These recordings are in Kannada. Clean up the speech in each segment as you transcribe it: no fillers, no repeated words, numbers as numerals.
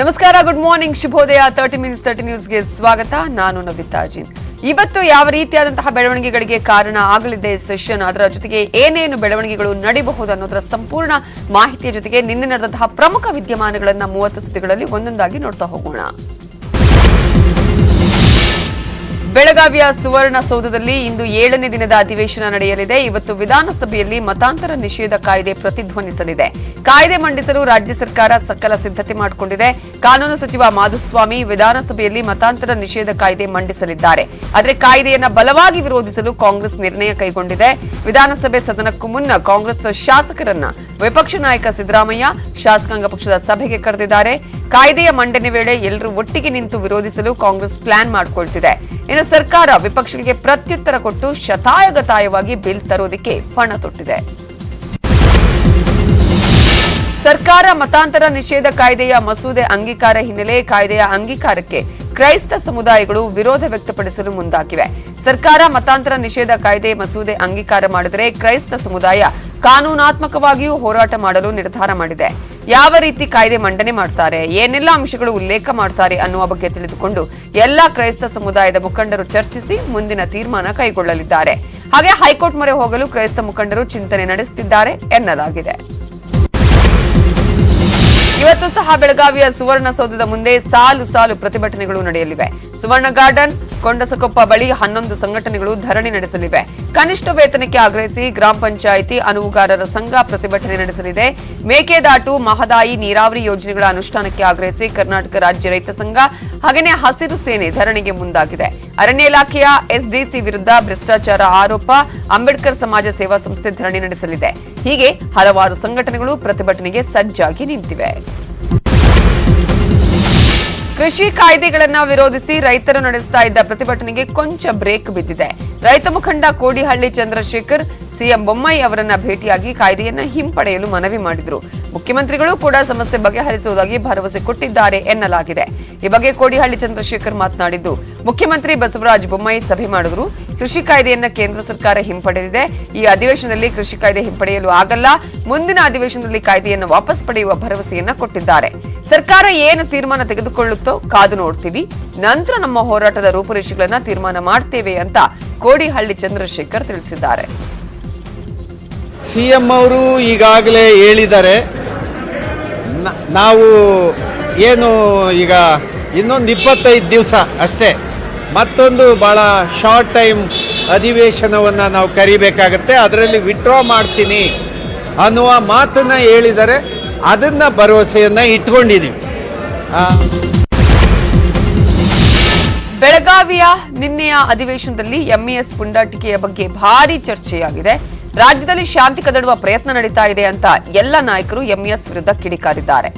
ನಮಸ್ಕಾರ, ಗುಡ್ ಮಾರ್ನಿಂಗ್, ಶುಭೋದಯ. 30 ಮಿನಿಟ್ಸ್ 30 ನ್ಯೂಸ್ಗೆ ಸ್ವಾಗತ. ನಾನು ನವಿತಾ ಜೀನ್. ಇವತ್ತು ಯಾವ ರೀತಿಯಾದಂತಹ ಬೆಳವಣಿಗೆಗಳಿಗೆ ಕಾರಣ ಆಗಲಿದೆ ಸೆಷನ್, ಅದರ ಜೊತೆಗೆ ಏನೇನು ಬೆಳವಣಿಗೆಗಳು ನಡೀಬಹುದು ಅನ್ನೋದರ ಸಂಪೂರ್ಣ ಮಾಹಿತಿಯ ಜೊತೆಗೆ ನಿನ್ನೆ ನಡೆದಂತಹ ಪ್ರಮುಖ ವಿದ್ಯಮಾನಗಳನ್ನು 30 ಸುದ್ದಿಗಳಲ್ಲಿ ಒಂದೊಂದಾಗಿ ನೋಡ್ತಾ ಹೋಗೋಣ. ಬೆಳಗಾವಿಯ ಸುವರ್ಣಸೌಧದಲ್ಲಿ ಇಂದು 7ನೇ ದಿನದ ಅಧಿವೇಶನ ನಡೆಯಲಿದೆ. ಇವತ್ತು ವಿಧಾನಸಭೆಯಲ್ಲಿ ಮತಾಂತರ ನಿಷೇಧ ಕಾಯ್ದೆ ಪ್ರತಿಧ್ವನಿಸಲಿದೆ. ಕಾಯ್ದೆ ಮಂಡಿಸಲು ರಾಜ್ಯ ಸರ್ಕಾರ ಸಕಲ ಸಿದ್ಧತೆ ಮಾಡಿಕೊಂಡಿದೆ. ಕಾನೂನು ಸಚಿವ ಮಾಧುಸ್ವಾಮಿ ವಿಧಾನಸಭೆಯಲ್ಲಿ ಮತಾಂತರ ನಿಷೇಧ ಕಾಯ್ದೆ ಮಂಡಿಸಲಿದ್ದಾರೆ. ಆದರೆ ಕಾಯ್ದೆಯನ್ನು ಬಲವಾಗಿ ವಿರೋಧಿಸಲು ಕಾಂಗ್ರೆಸ್ ನಿರ್ಣಯ ಕೈಗೊಂಡಿದೆ. ವಿಧಾನಸಭೆ ಸದನಕ್ಕೂ ಮುನ್ನ ಕಾಂಗ್ರೆಸ್ ಶಾಸಕರನ್ನ ವಿಪಕ್ಷ ನಾಯಕ ಸಿದ್ದರಾಮಯ್ಯ ಶಾಸಕಾಂಗ ಪಕ್ಷದ ಸಭೆಗೆ ಕರೆದಿದ್ದಾರೆ. ಕಾಯ್ದೆಯ ಮಂಡನೆ ವೇಳೆ ಎಲ್ಲರೂ ಒಟ್ಟಿಗೆ ನಿಂತು ವಿರೋಧಿಸಲು ಕಾಂಗ್ರೆಸ್ ಪ್ಲಾನ್ ಮಾಡಿಕೊಳ್ತಿದೆ. ಇನ್ನು ಸರ್ಕಾರ ವಿಪಕ್ಷಗಳಿಗೆ ಪ್ರತ್ಯುತ್ತರ ಕೊಟ್ಟು ಶತಾಯಗತಾಯವಾಗಿ ಬಿಲ್ ತರೋದಕ್ಕೆ ಪಣ ತೊಟ್ಟಿದೆ. ಸರ್ಕಾರ ಮತಾಂತರ ನಿಷೇಧ ಕಾಯ್ದೆಯ ಮಸೂದೆ ಅಂಗೀಕಾರ ಹಿನ್ನೆಲೆ ಕಾಯ್ದೆಯ ಅಂಗೀಕಾರಕ್ಕೆ ಕ್ರೈಸ್ತ ಸಮುದಾಯಗಳು ವಿರೋಧ ವ್ಯಕ್ತಪಡಿಸಲು ಮುಂದಾಗಿವೆ. ಸರ್ಕಾರ ಮತಾಂತರ ನಿಷೇಧ ಕಾಯ್ದೆ ಮಸೂದೆ ಅಂಗೀಕಾರ ಮಾಡಿದರೆ ಕ್ರೈಸ್ತ ಸಮುದಾಯ ಕಾನೂನಾತ್ಮಕವಾಗಿಯೂ ಹೋರಾಟ ಮಾಡಲು ನಿರ್ಧಾರ ಮಾಡಿದೆ. ಯಾವ ರೀತಿ ಕಾಯ್ದೆ ಮಂಡನೆ ಮಾಡ್ತಾರೆ, ಏನೆಲ್ಲ ಅಂಶಗಳು ಉಲ್ಲೇಖ ಮಾಡ್ತಾರೆ ಅನ್ನುವ ಬಗ್ಗೆ ತಿಳಿದುಕೊಂಡು ಎಲ್ಲಾ ಕ್ರೈಸ್ತ ಸಮುದಾಯದ ಮುಖಂಡರು ಚರ್ಚಿಸಿ ಮುಂದಿನ ತೀರ್ಮಾನ ಕೈಗೊಳ್ಳಲಿದ್ದಾರೆ. ಹಾಗೆ ಹೈಕೋರ್ಟ್ ಮೊರೆ ಹೋಗಲು ಕ್ರೈಸ್ತ ಮುಖಂಡರು ಚಿಂತನೆ ನಡೆಸುತ್ತಿದ್ದಾರೆ ಎನ್ನಲಾಗಿದೆ. ಇವತ್ತು ಸಹ ಬೆಳಗಾವಿಯ ಸುವರ್ಣಸೌಧದ ಮುಂದೆ ಸಾಲು ಸಾಲು ಪ್ರತಿಭಟನೆಗಳು ನಡೆಯಲಿವೆ. ಸುವರ್ಣ ಗಾರ್ಡನ್, ಕೊಂಡಸಕೊಪ್ಪ ಬಳಿ 11 ಸಂಘಟನೆಗಳು ಧರಣಿ ನಡೆಸಲಿವೆ. ಕನಿಷ್ಠ ವೇತನಕ್ಕೆ ಆಗ್ರಹಿಸಿ ಗ್ರಾಮ ಪಂಚಾಯಿತಿ ಅನುವುಗಾರರ ಸಂಘ ಪ್ರತಿಭಟನೆ ನಡೆಸಲಿದೆ. ಮೇಕೆದಾಟು ಮಹದಾಯಿ ನೀರಾವರಿ ಯೋಜನೆಗಳ ಅನುಷ್ಠಾನಕ್ಕೆ ಆಗ್ರಹಿಸಿ ಕರ್ನಾಟಕ ರಾಜ್ಯ ರೈತ ಸಂಘ ಹಾಗೆಯೇ ಹಸಿರು ಸೇನೆ ಧರಣಿಗೆ ಮುಂದಾಗಿದೆ. ಅರಣ್ಯ ಇಲಾಖೆಯ ಎಸ್ಡಿಸಿ ವಿರುದ್ಧ ಭ್ರಷ್ಟಾಚಾರ ಆರೋಪ, ಅಂಬೇಡ್ಕರ್ ಸಮಾಜ ಸೇವಾ ಸಂಸ್ಥೆ ಧರಣಿ ನಡೆಸಲಿದೆ. ಹೀಗೆ ಹಲವಾರು ಸಂಘಟನೆಗಳು ಪ್ರತಿಭಟನೆಗೆ ಸಜ್ಜಾಗಿ ನಿಂತಿವೆ. ಕೃಷಿ ಕಾಯ್ದೆಗಳನ್ನ ವಿರೋಧಿಸಿ ರೈತರು ನಡೆಸ್ತಾ ಇದ್ದ ಪ್ರತಿಭಟನೆಗೆ ಕೊಂಚ ಬ್ರೇಕ್ ಬಿದ್ದಿದೆ. ರೈತ ಮುಖಂಡ ಕೋಡಿಹಳ್ಳಿ ಚಂದ್ರಶೇಖರ್ ಸಿಎಂ ಬೊಮ್ಮಾಯಿ ಅವರನ್ನ ಭೇಟಿಯಾಗಿ ಕಾಯ್ದೆಯನ್ನ ಹಿಂಪಡೆಯಲು ಮನವಿ ಮಾಡಿದ್ರು. ಮುಖ್ಯಮಂತ್ರಿಗಳು ಕೂಡ ಸಮಸ್ಯೆ ಬಗೆಹರಿಸುವುದಾಗಿ ಭರವಸೆ ಕೊಟ್ಟಿದ್ದಾರೆ ಎನ್ನಲಾಗಿದೆ. ಈ ಬಗ್ಗೆ ಕೋಡಿಹಳ್ಳಿ ಚಂದ್ರಶೇಖರ್ ಮಾತನಾಡಿದ್ದು, ಮುಖ್ಯಮಂತ್ರಿ ಬಸವರಾಜ ಬೊಮ್ಮಾಯಿ ಸಭೆ ಮಾಡಿದ್ರು. ಕೃಷಿ ಕಾಯ್ದೆಯನ್ನ ಕೇಂದ್ರ ಸರ್ಕಾರ ಹಿಂಪಡೆದಿದೆ. ಈ ಅಧಿವೇಶನದಲ್ಲಿ ಕೃಷಿ ಕಾಯ್ದೆ ಹಿಂಪಡೆಯಲು ಆಗಲ್ಲ. ಮುಂದಿನ ಅಧಿವೇಶನದಲ್ಲಿ ಕಾಯ್ದೆಯನ್ನು ವಾಪಸ್ ಪಡೆಯುವ ಭರವಸೆಯನ್ನ ಕೊಟ್ಟಿದ್ದಾರೆ. ಸರ್ಕಾರ ಏನು ತೀರ್ಮಾನ ತೆಗೆದುಕೊಳ್ಳುತ್ತೋ ಕಾದು ನೋಡ್ತೀವಿ, ನಂತರ ನಮ್ಮ ಹೋರಾಟದ ರೂಪುರೇಷೆಗಳನ್ನ ತೀರ್ಮಾನ ಮಾಡ್ತೇವೆ ಅಂತ ಕೋಡಿಹಳ್ಳಿ ಚಂದ್ರಶೇಖರ್ ತಿಳಿಸಿದ್ದಾರೆ. ಸಿಎಂ ಅವರು ಈಗಾಗಲೇ ಹೇಳಿದ್ದಾರೆ, ನಾವು ಏನು ಈಗ ಇನ್ನೊಂದು 25 ದಿವಸ ಅಷ್ಟೇ, ಮತ್ತೊಂದು ಭಾಳ ಶಾರ್ಟ್ ಟೈಮ್ ಅಧಿವೇಶನವನ್ನು ನಾವು ಕರಿಬೇಕಾಗತ್ತೆ, ಅದರಲ್ಲಿ ವಿಡ್ರಾ ಮಾಡ್ತೀನಿ ಅನ್ನುವ ಮಾತನ್ನು ಹೇಳಿದ್ದಾರೆ. ಅದನ್ನು ಭರವಸೆಯನ್ನು ಇಟ್ಕೊಂಡಿದ್ದೀವಿ. ಬೆಳಗಾವಿಯ ನಿನ್ನೆಯ ಅಧಿವೇಶನದಲ್ಲಿ ಎಂಇಎಸ್ ಪುಂಡಾಟಿಕೆಯ ಬಗ್ಗೆ ಭಾರಿ ಚರ್ಚೆಯಾಗಿದೆ. ರಾಜ್ಯದಲ್ಲಿ ಶಾಂತಿ ಕದಡುವ ಪ್ರಯತ್ನ ನಡೀತಾ ಇದೆ ಅಂತ ಎಲ್ಲ ನಾಯಕರು ಎಂಇಎಸ್ ವಿರುದ್ಧ ಕಿಡಿಕಾರಿದ್ದಾರೆ.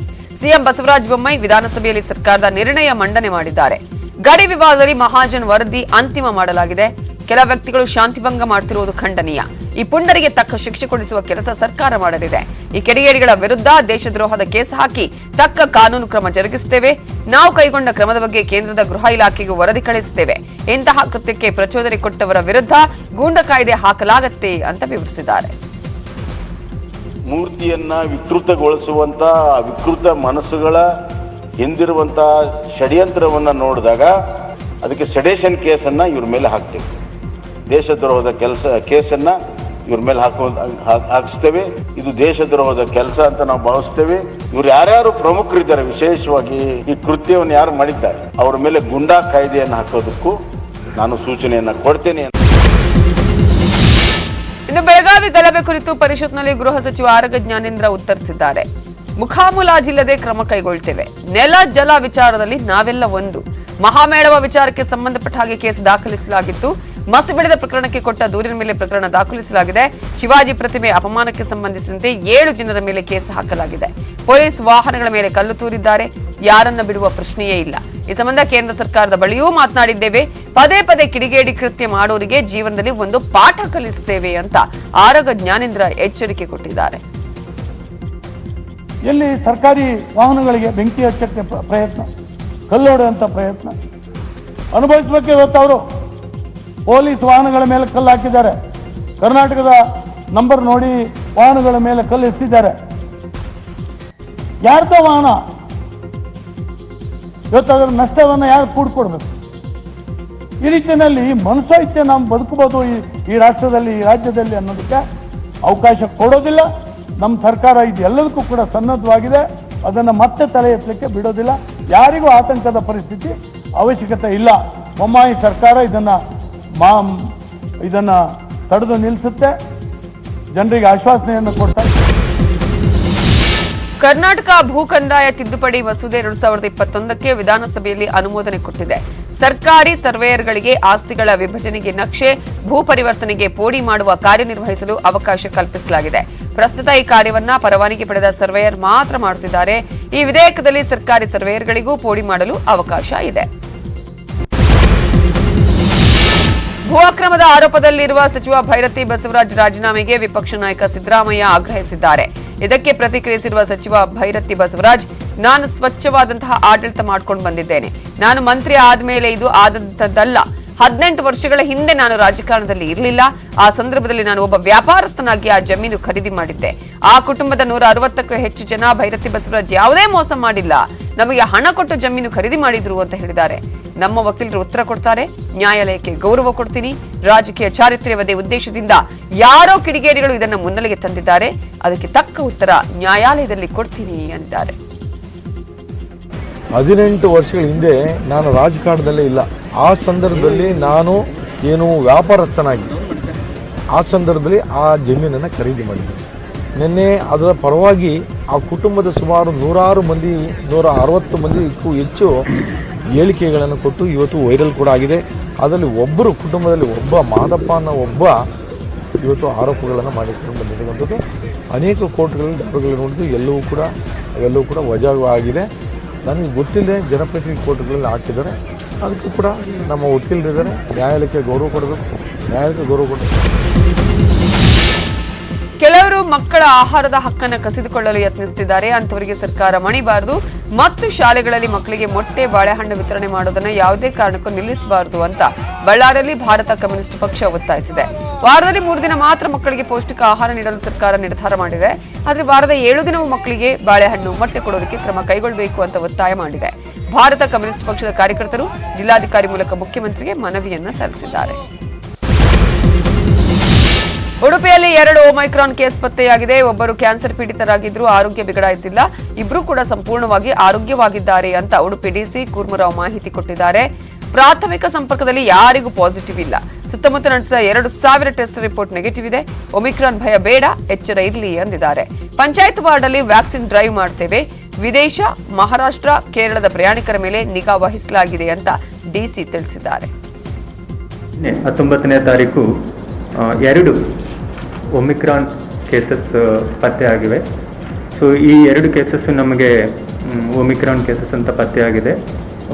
ಸಿಎಂ ಬಸವರಾಜ ಬೊಮ್ಮಾಯಿ ವಿಧಾನಸಭೆಯಲ್ಲಿ ಸರ್ಕಾರದ ನಿರ್ಣಯ ಮಂಡನೆ ಮಾಡಿದ್ದಾರೆ. ಗಡಿ ವಿವಾದದಲ್ಲಿ ಮಹಾಜನ್ ವರದಿ ಅಂತಿಮ ಮಾಡಲಾಗಿದೆ. ಕೆಲ ವ್ಯಕ್ತಿಗಳು ಶಾಂತಿಭಂಗ ಮಾಡುತ್ತಿರುವುದು ಖಂಡನೀಯ. ಈ ಪುಂಡರಿಗೆ ತಕ್ಕ ಶಿಕ್ಷೆ ಕೊಡಿಸುವ ಕೆಲಸ ಸರ್ಕಾರ ಮಾಡಲಿದೆ. ಈ ಕಿಡಿಗೇಡಿಗಳ ವಿರುದ್ಧ ದೇಶದ್ರೋಹದ ಕೇಸ್ ಹಾಕಿ ತಕ್ಕ ಕಾನೂನು ಕ್ರಮ ಜರುಗಿಸುತ್ತೇವೆ. ನಾವು ಕೈಗೊಂಡ ಕ್ರಮದ ಬಗ್ಗೆ ಕೇಂದ್ರದ ಗೃಹ ಇಲಾಖೆಗೂ ವರದಿ ಕಳಿಸುತ್ತೇವೆ. ಇಂತಹ ಕೃತ್ಯಕ್ಕೆ ಪ್ರಚೋದನೆ ಕೊಟ್ಟವರ ವಿರುದ್ಧ ಗೂಂಡ ಕಾಯ್ದೆ ಹಾಕಲಾಗುತ್ತೆ ಅಂತ ವಿವರಿಸಿದ್ದಾರೆ. ಮೂರ್ತಿಯನ್ನ ವಿಕೃತಗೊಳಿಸುವಂತ ವಿಕೃತ ಮನಸ್ಸುಗಳ ಹಿಂದಿರುವಂತ ಷಡ್ಯಂತ್ರವನ್ನ ನೋಡಿದಾಗ ಅದಕ್ಕೆ ಸೆಡೇಷನ್ ಕೇಸನ್ನ ಇವ್ರ ಮೇಲೆ ಹಾಕ್ತೇವೆ. ದೇಶದ್ರೋಹದ ಕೇಸನ್ನ ಇವ್ರ ಮೇಲೆ ಹಾಕಿಸ್ತೇವೆ. ಇದು ದೇಶದ್ರೋಹದ ಕೆಲಸ ಅಂತ ನಾವು ಭಾವಿಸ್ತೇವೆ. ಇವ್ರು ಯಾರ್ಯಾರು ಪ್ರಮುಖರಿದ್ದಾರೆ, ವಿಶೇಷವಾಗಿ ಈ ಕೃತ್ಯವನ್ನು ಯಾರು ಮಾಡಿದ್ದಾರೆ, ಅವರ ಮೇಲೆ ಗುಂಡಾ ಕಾಯ್ದೆಯನ್ನು ಹಾಕೋದಕ್ಕೂ ನಾನು ಸೂಚನೆಯನ್ನ ಕೊಡ್ತೇನೆ. ಇನ್ನು ಬೆಳಗಾವಿ ಗಲಭೆ ಕುರಿತು ಪರಿಷತ್ನಲ್ಲಿ ಗೃಹ ಸಚಿವ ಆರಗ ಜ್ಞಾನೇಂದ್ರ ಉತ್ತರಿಸಿದ್ದಾರೆ. ಮುಖಾಮುಲಾಜಿಲ್ಲದೆ ಕ್ರಮ ಕೈಗೊಳ್ತೇವೆ. ನೆಲ ಜಲ ವಿಚಾರದಲ್ಲಿ ನಾವೆಲ್ಲ ಒಂದು. ಮಹಾಮೇಳವ ವಿಚಾರಕ್ಕೆ ಸಂಬಂಧಪಟ್ಟ ಹಾಗೆ ಕೇಸ್ ದಾಖಲಿಸಲಾಗಿತ್ತು. ಮಸಿ ಬೆಳೆದ ಪ್ರಕರಣಕ್ಕೆ ಕೊಟ್ಟ ದೂರಿನ ಮೇಲೆ ಪ್ರಕರಣ ದಾಖಲಿಸಲಾಗಿದೆ. ಶಿವಾಜಿ ಪ್ರತಿಮೆ ಅಪಮಾನಕ್ಕೆ ಸಂಬಂಧಿಸಿದಂತೆ 7 ಜನರ ಮೇಲೆ ಕೇಸ್ ಹಾಕಲಾಗಿದೆ. ಪೊಲೀಸ್ ವಾಹನಗಳ ಮೇಲೆ ಕಲ್ಲು ತೂರಿದ್ದಾರೆ. ಯಾರನ್ನ ಬಿಡುವ ಪ್ರಶ್ನೆಯೇ ಇಲ್ಲ. ಈ ಸಂಬಂಧ ಕೇಂದ್ರ ಸರ್ಕಾರದ ಬಳಿಯೂ ಮಾತನಾಡಿದ್ದೇವೆ. ಪದೇ ಪದೇ ಕಿಡಿಗೇಡಿ ಕೃತ್ಯ ಮಾಡೋರಿಗೆ ಜೀವನದಲ್ಲಿ ಒಂದು ಪಾಠ ಕಲಿಸುತ್ತೇವೆ ಅಂತ ಆರಗ ಜ್ಞಾನೇಂದ್ರ ಎಚ್ಚರಿಕೆ ಕೊಟ್ಟಿದ್ದಾರೆ. ಎಲ್ಲಿ ಸರ್ಕಾರಿ ವಾಹನಗಳಿಗೆ ಬೆಂಕಿ ಹಚ್ಚಕ್ಕೆ ಪ್ರಯತ್ನ, ಕಲ್ಲೊಡೆಯುವಂಥ ಪ್ರಯತ್ನ ಅನುಭವಿಸಬೇಕು. ಇವತ್ತು ಅವರು ಪೊಲೀಸ್ ವಾಹನಗಳ ಮೇಲೆ ಕಲ್ಲು ಹಾಕಿದ್ದಾರೆ. ಕರ್ನಾಟಕದ ನಂಬರ್ ನೋಡಿ ವಾಹನಗಳ ಮೇಲೆ ಕಲ್ಲು ಎಸೆದಿದ್ದಾರೆ. ಯಾರ್ದೋ ವಾಹನ ಇವತ್ತು ಅದರ ನಷ್ಟವನ್ನು ಯಾರು ಕೂಡ್ಕೊಡ್ಬೇಕು? ಈ ರೀತಿಯಲ್ಲಿ ಮನುಷ್ಯ ನಾವು ಬದುಕಬಹುದು ಈ ರಾಷ್ಟ್ರದಲ್ಲಿ, ಈ ರಾಜ್ಯದಲ್ಲಿ ಅನ್ನೋದಕ್ಕೆ ಅವಕಾಶ ಕೊಡೋದಿಲ್ಲ. ನಮ್ಮ ಸರ್ಕಾರ ಇದೆಲ್ಲದಕ್ಕೂ ಕೂಡ ಸನ್ನದ್ಧವಾಗಿದೆ. ಅದನ್ನು ಮತ್ತೆ ತಲೆ ಎತ್ತಲಿಕ್ಕೆ ಬಿಡೋದಿಲ್ಲ. ಯಾರಿಗೂ ಆತಂಕದ ಪರಿಸ್ಥಿತಿ ಅವಶ್ಯಕತೆ ಇಲ್ಲ. ಬೊಮ್ಮಾಯಿ ಸರ್ಕಾರ ಇದನ್ನು ತಡೆದು ನಿಲ್ಲಿಸುತ್ತೆ, ಜನರಿಗೆ ಆಶ್ವಾಸನೆಯನ್ನು ಕೊಡ್ತಾರೆ. ಕರ್ನಾಟಕ ಭೂ ಕಂದಾಯ ತಿದ್ದುಪಡಿ ಮಸೂದೆ 2021ಕ್ಕೆ ವಿಧಾನಸಭೆಯಲ್ಲಿ ಅನುಮೋದನೆ ಕೊಟ್ಟಿದೆ. ಸರ್ಕಾರಿ ಸರ್ವೇಯರ್ಗಳಿಗೆ ಆಸ್ತಿಗಳ ವಿಭಜನೆಗೆ ನಕ್ಷೆ, ಭೂ ಪರಿವರ್ತನೆಗೆ ಪೋಡಿ ಮಾಡುವ ಕಾರ್ಯನಿರ್ವಹಿಸಲು ಅವಕಾಶ ಕಲ್ಪಿಸಲಾಗಿದೆ. ಪ್ರಸ್ತುತ ಈ ಕಾರ್ಯವನ್ನ ಪರವಾನಗಿ ಪಡೆದ ಸರ್ವೇಯರ್ ಮಾತ್ರ ಮಾಡುತ್ತಿದ್ದಾರೆ. ಈ ವಿಧೇಯಕದಲ್ಲಿ ಸರ್ಕಾರಿ ಸರ್ವೇಯರ್ಗಳಿಗೂ ಪೋಡಿ ಮಾಡಲು ಅವಕಾಶ ಇದೆ. ಭೂ ಅಕ್ರಮದ ಆರೋಪದಲ್ಲಿರುವ ಸಚಿವ ಭೈರತಿ ಬಸವರಾಜ್ ರಾಜೀನಾಮೆಗೆ ವಿಪಕ್ಷ ನಾಯಕ ಸಿದ್ದರಾಮಯ್ಯ ಆಗ್ರಹಿಸಿದ್ದಾರೆ. ಇದಕ್ಕೆ ಪ್ರತಿಕ್ರಿಯಿಸಿರುವ ಸಚಿವ ಭೈರತಿ ಬಸವರಾಜ್, ನಾನು ಸ್ವಚ್ಛವಾದಂತಹ ಆಡಳಿತ ಮಾಡಿಕೊಂಡು ಬಂದಿದ್ದೇನೆ. ನಾನು ಮಂತ್ರಿ ಆದ್ಮೇಲೆ ಇದು ಆದಂತದ್ದಲ್ಲ. 18 ವರ್ಷಗಳ ಹಿಂದೆ ನಾನು ರಾಜಕಾರಣದಲ್ಲಿ ಇರಲಿಲ್ಲ. ಆ ಸಂದರ್ಭದಲ್ಲಿ ನಾನು ಒಬ್ಬ ವ್ಯಾಪಾರಸ್ಥನಾಗಿ ಆ ಜಮೀನು ಖರೀದಿ ಮಾಡಿದ್ದೆ. ಆ ಕುಟುಂಬದ 160ಕ್ಕೂ ಹೆಚ್ಚು ಜನ ಭೈರತಿ ಬಸವರಾಜ್ ಯಾವುದೇ ಮೋಸ ಮಾಡಿಲ್ಲ, ನಮಗೆ ಹಣ ಕೊಟ್ಟು ಜಮೀನು ಖರೀದಿ ಮಾಡಿದ್ರು ಅಂತ ಹೇಳಿದ್ದಾರೆ. ನಮ್ಮ ವಕೀಲರು ಉತ್ತರ ಕೊಡ್ತಾರೆ, ನ್ಯಾಯಾಲಯಕ್ಕೆ ಗೌರವ ಕೊಡ್ತೀನಿ. ರಾಜಕೀಯ ಚಾರಿತ್ರ್ಯವದೇ ಉದ್ದೇಶದಿಂದ ಯಾರೋ ಕಿಡಿಗೇಡಿಗಳು ಇದನ್ನು ಮುನ್ನೆಲೆಗೆ ತಂದಿದ್ದಾರೆ. ಅದಕ್ಕೆ ತಕ್ಕ ಉತ್ತರ ನ್ಯಾಯಾಲಯದಲ್ಲಿ ಕೊಡ್ತೀನಿ ಅಂತಾರೆ. 18 ವರ್ಷಗಳ ಹಿಂದೆ ನಾನು ರಾಜಕಾರಣದಲ್ಲೇ ಇಲ್ಲ. ಆ ಸಂದರ್ಭದಲ್ಲಿ ನಾನು ಏನು ವ್ಯಾಪಾರಸ್ಥನಾಗಿ ಆ ಸಂದರ್ಭದಲ್ಲಿ ಆ ಜಮೀನನ್ನು ಖರೀದಿ ಮಾಡಿದ್ದೆ. ನಿನ್ನೆ ಅದರ ಪರವಾಗಿ ಆ ಕುಟುಂಬದ ಸುಮಾರು 160 ಮಂದಿಗೂ ಹೆಚ್ಚು ಹೇಳಿಕೆಗಳನ್ನು ಕೊಟ್ಟು ಇವತ್ತು ವೈರಲ್ ಕೂಡ ಆಗಿದೆ. ಅದರಲ್ಲಿ ಒಬ್ಬರು ಕುಟುಂಬದಲ್ಲಿ ಒಬ್ಬ ಮಾದಪ್ಪ ಅನ್ನೋ ಒಬ್ಬ ಇವತ್ತು ಆರೋಪಗಳನ್ನು ಮಾಡಿಕೊಂಡು ಬಂದಿರುವಂಥದ್ದು. ಅನೇಕ ಕೋರ್ಟ್ಗಳಲ್ಲಿ ದಾಖಲೆಗಳು ನೋಡಿದ್ದು ಎಲ್ಲವೂ ಕೂಡ ವಜಾವಾಗಿದೆ. ನನಗೆ ಗೊತ್ತಿಲ್ಲದೆ ಜನಪ್ರತಿನಿಧಿ ಕೋರ್ಟ್ಗಳಲ್ಲಿ ಹಾಕಿದ್ದಾರೆ. ಅದಕ್ಕೂ ಕೂಡ ನಮ್ಮ ವಕೀಲರಿದ್ದಾರೆ. ನ್ಯಾಯಾಲಯಕ್ಕೆ ಗೌರವ ಕೊಡಬೇಕು. ಕೆಲವರು ಮಕ್ಕಳ ಆಹಾರದ ಹಕ್ಕನ್ನು ಕಸಿದುಕೊಳ್ಳಲು ಯತ್ನಿಸುತ್ತಿದ್ದಾರೆ. ಅಂತವರಿಗೆ ಸರ್ಕಾರ ಮಣಿಬಾರದು ಮತ್ತು ಶಾಲೆಗಳಲ್ಲಿ ಮಕ್ಕಳಿಗೆ ಮೊಟ್ಟೆ, ಬಾಳೆಹಣ್ಣು ವಿತರಣೆ ಮಾಡೋದನ್ನ ಯಾವುದೇ ಕಾರಣಕ್ಕೂ ನಿಲ್ಲಿಸಬಾರದು ಅಂತ ಬಳ್ಳಾರಿಯಲ್ಲಿ ಭಾರತ ಕಮ್ಯುನಿಸ್ಟ್ ಪಕ್ಷ ಒತ್ತಾಯಿಸಿದೆ. ವಾರದಲ್ಲಿ 3 ದಿನ ಮಾತ್ರ ಮಕ್ಕಳಿಗೆ ಪೌಷ್ಟಿಕ ಆಹಾರ ನೀಡಲು ಸರ್ಕಾರ ನಿರ್ಧಾರ ಮಾಡಿದೆ. ಆದರೆ ವಾರದ 7 ದಿನವೂ ಮಕ್ಕಳಿಗೆ ಬಾಳೆಹಣ್ಣು, ಮೊಟ್ಟೆ ಕೊಡೋದಕ್ಕೆ ಕ್ರಮ ಕೈಗೊಳ್ಳಬೇಕು ಅಂತ ಒತ್ತಾಯ ಮಾಡಿದೆ. ಭಾರತ ಕಮ್ಯುನಿಸ್ಟ್ ಪಕ್ಷದ ಕಾರ್ಯಕರ್ತರು ಜಿಲ್ಲಾಧಿಕಾರಿ ಮೂಲಕ ಮುಖ್ಯಮಂತ್ರಿಗೆ ಮನವಿಯನ್ನ ಸಲ್ಲಿಸಿದ್ದಾರೆ. ಉಡುಪಿಯಲ್ಲಿ 2 ಒಮೈಕ್ರಾನ್ ಕೇಸ್ ಪತ್ತೆಯಾಗಿದೆ. ಒಬ್ಬರು ಕ್ಯಾನ್ಸರ್ ಪೀಡಿತರಾಗಿದ್ರು, ಆರೋಗ್ಯ ಬಿಗಡಾಯಿಸಿಲ್ಲ. ಇಬ್ಬರು ಕೂಡ ಸಂಪೂರ್ಣವಾಗಿ ಆರೋಗ್ಯವಾಗಿದ್ದಾರೆ ಅಂತ ಉಡುಪಿ ಡಿಸಿ ಕೂರ್ಮರಾವ್ ಮಾಹಿತಿ ಕೊಟ್ಟಿದ್ದಾರೆ. ಪ್ರಾಥಮಿಕ ಸಂಪರ್ಕದಲ್ಲಿ ಯಾರಿಗೂ ಪಾಸಿಟಿವ್ ಇಲ್ಲ. ಸುತ್ತಮುತ್ತ ನಡೆಸಿದ 2,000 ಟೆಸ್ಟ್ ರಿಪೋರ್ಟ್ ನೆಗೆಟಿವ್ ಇದೆ. ಒಮಿಕ್ರಾನ್ ಭಯ ಬೇಡ, ಎಚ್ಚರ ಇರಲಿ ಎಂದಿದ್ದಾರೆ. ಪಂಚಾಯತ್ ವಾರ್ಡ್ ಅಲ್ಲಿ ವ್ಯಾಕ್ಸಿನ್ ಡ್ರೈವ್ ಮಾಡ್ತೇವೆ. ವಿದೇಶ, ಮಹಾರಾಷ್ಟ್ರ, ಕೇರಳದ ಪ್ರಯಾಣಿಕರ ಮೇಲೆ ನಿಗಾ ವಹಿಸಲಾಗಿದೆ ಅಂತ ಡಿಸಿ ತಿಳಿಸಿದ್ದಾರೆ. 19ನೇ ತಾರೀಕು 2 ಒಮಿಕ್ರಾನ್ ಕೇಸಸ್ ಪತ್ತೆಯಾಗಿವೆ. ಸೊ ಈ 2 ಕೇಸಸ್ ನಮಗೆ ಒಮಿಕ್ರಾನ್ ಕೇಸಸ್ ಅಂತ ಪತ್ತೆಯಾಗಿದೆ.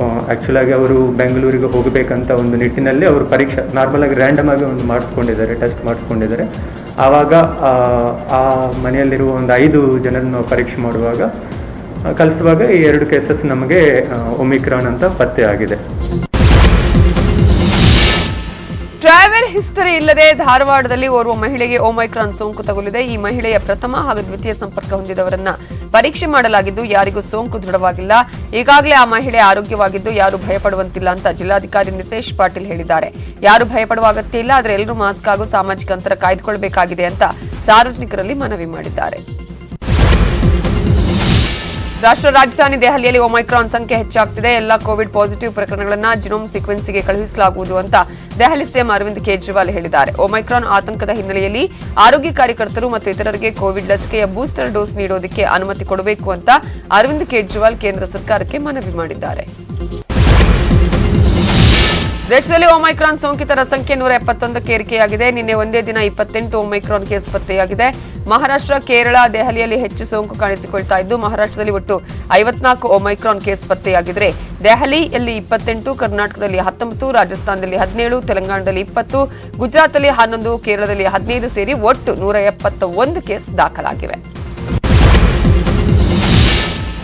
ಆ್ಯಕ್ಚುಲಾಗಿ ಅವರು ಬೆಂಗಳೂರಿಗೆ ಹೋಗಬೇಕಂತ ಒಂದು ನಿಟ್ಟಿನಲ್ಲಿ ಅವರು ಪರೀಕ್ಷೆ ನಾರ್ಮಲ್ ಆಗಿ ರ್ಯಾಂಡಮ್ ಆಗಿ ಒಂದು ಟೆಸ್ಟ್ ಮಾಡಿಸ್ಕೊಂಡಿದ್ದಾರೆ. ಆವಾಗ ಆ ಮನೆಯಲ್ಲಿರುವ ಒಂದು 5 ಜನರನ್ನು ಪರೀಕ್ಷೆ ಮಾಡುವಾಗ ಕಲಿಸುವಾಗ ಈ 2 ಕೇಸಸ್ ನಮಗೆ ಒಮಿಕ್ರಾನ್ ಅಂತ ಪತ್ತೆಯಾಗಿದೆ. ಟ್ರಾವೆಲ್ ಹಿಸ್ಟರಿ ಇಲ್ಲದೆ ಧಾರವಾಡದಲ್ಲಿ ಓರ್ವ ಮಹಿಳೆಗೆ ಒಮೈಕ್ರಾನ್ ಸೋಂಕು ತಗುಲಿದೆ. ಈ ಮಹಿಳೆಯ ಪ್ರಥಮ ಹಾಗೂ ದ್ವಿತೀಯ ಸಂಪರ್ಕ ಹೊಂದಿದವರನ್ನ ಪರೀಕ್ಷೆ ಮಾಡಲಾಗಿದ್ದು ಯಾರಿಗೂ ಸೋಂಕು ದೃಢವಾಗಿಲ್ಲ. ಈಗಾಗಲೇ ಆ ಮಹಿಳೆ ಆರೋಗ್ಯವಾಗಿದ್ದು ಯಾರು ಭಯಪಡುವಂತಿಲ್ಲ ಅಂತ ಜಿಲ್ಲಾಧಿಕಾರಿ ನಿತೇಶ್ ಪಾಟೀಲ್ ಹೇಳಿದ್ದಾರೆ. ಯಾರು ಭಯಪಡುವ ಅಗತ್ಯ ಇಲ್ಲ, ಆದರೆ ಎಲ್ಲರೂ ಮಾಸ್ಕ್ ಹಾಗೂ ಸಾಮಾಜಿಕ ಅಂತರ ಕಾಯ್ದುಕೊಳ್ಳಬೇಕಾಗಿದೆ ಅಂತ ಸಾರ್ವಜನಿಕರಲ್ಲಿ ಮನವಿ ಮಾಡಿದ್ದಾರೆ. ರಾಷ್ಟ್ರ ರಾಜಧಾನಿ ದೆಹಲಿಯಲ್ಲಿ ಒಮೈಕ್ರಾನ್ ಸಂಖ್ಯೆ ಹೆಚ್ಚಾಗ್ತಿದೆ. ಎಲ್ಲ ಕೋವಿಡ್ ಪಾಸಿಟಿವ್ ಪ್ರಕರಣಗಳನ್ನು ಜಿನೋಮ್ ಸೀಕ್ವೆನ್ಸಿಗೆ ಕಳುಹಿಸಲಾಗುವುದು ಅಂತ ದೆಹಲಿ ಸಿಎಂ ಅರವಿಂದ್ ಕೇಜ್ರಿವಾಲ್ ಹೇಳಿದ್ದಾರೆ. ಒಮೈಕ್ರಾನ್ ಆತಂಕದ ಹಿನ್ನೆಲೆಯಲ್ಲಿ ಆರೋಗ್ಯ ಕಾರ್ಯಕರ್ತರು ಮತ್ತು ಇತರರಿಗೆ ಕೋವಿಡ್ ಲಸಿಕೆಯ ಬೂಸ್ಟರ್ ಡೋಸ್ ನೀಡೋದಕ್ಕೆ ಅನುಮತಿ ಕೊಡಬೇಕು ಅಂತ ಅರವಿಂದ್ ಕೇಜ್ರಿವಾಲ್ ಕೇಂದ್ರ ಸರ್ಕಾರಕ್ಕೆ ಮನವಿ ಮಾಡಿದ್ದಾರೆ. ದೇಶದಲ್ಲಿ ಒಮೈಕ್ರಾನ್ ಸೋಂಕಿತರ ಸಂಖ್ಯೆ 171ಕ್ಕೆ ಏರಿಕೆಯಾಗಿದೆ. ನಿನ್ನೆ ಒಂದೇ ದಿನ 28 ಒಮೈಕ್ರಾನ್ ಕೇಸ್ ಪತ್ತೆಯಾಗಿದೆ. ಮಹಾರಾಷ್ಟ್ರ, ಕೇರಳ, ದೆಹಲಿಯಲ್ಲಿ ಹೆಚ್ಚು ಸೋಂಕು ಕಾಣಿಸಿಕೊಳ್ತಾ ಇದ್ದು ಮಹಾರಾಷ್ಟ್ರದಲ್ಲಿ ಒಟ್ಟು 54 ಒಮೈಕ್ರಾನ್ ಕೇಸ್ ಪತ್ತೆಯಾಗಿದ್ರೆ ದೆಹಲಿಯಲ್ಲಿ 28, ಕರ್ನಾಟಕದಲ್ಲಿ 19, ರಾಜಸ್ಥಾನದಲ್ಲಿ 17, ತೆಲಂಗಾಣದಲ್ಲಿ 20, ಗುಜರಾತ್ನಲ್ಲಿ 11, ಕೇರಳದಲ್ಲಿ 15 ಸೇರಿ ಒಟ್ಟು 171 ಕೇಸ್ ದಾಖಲಾಗಿವೆ.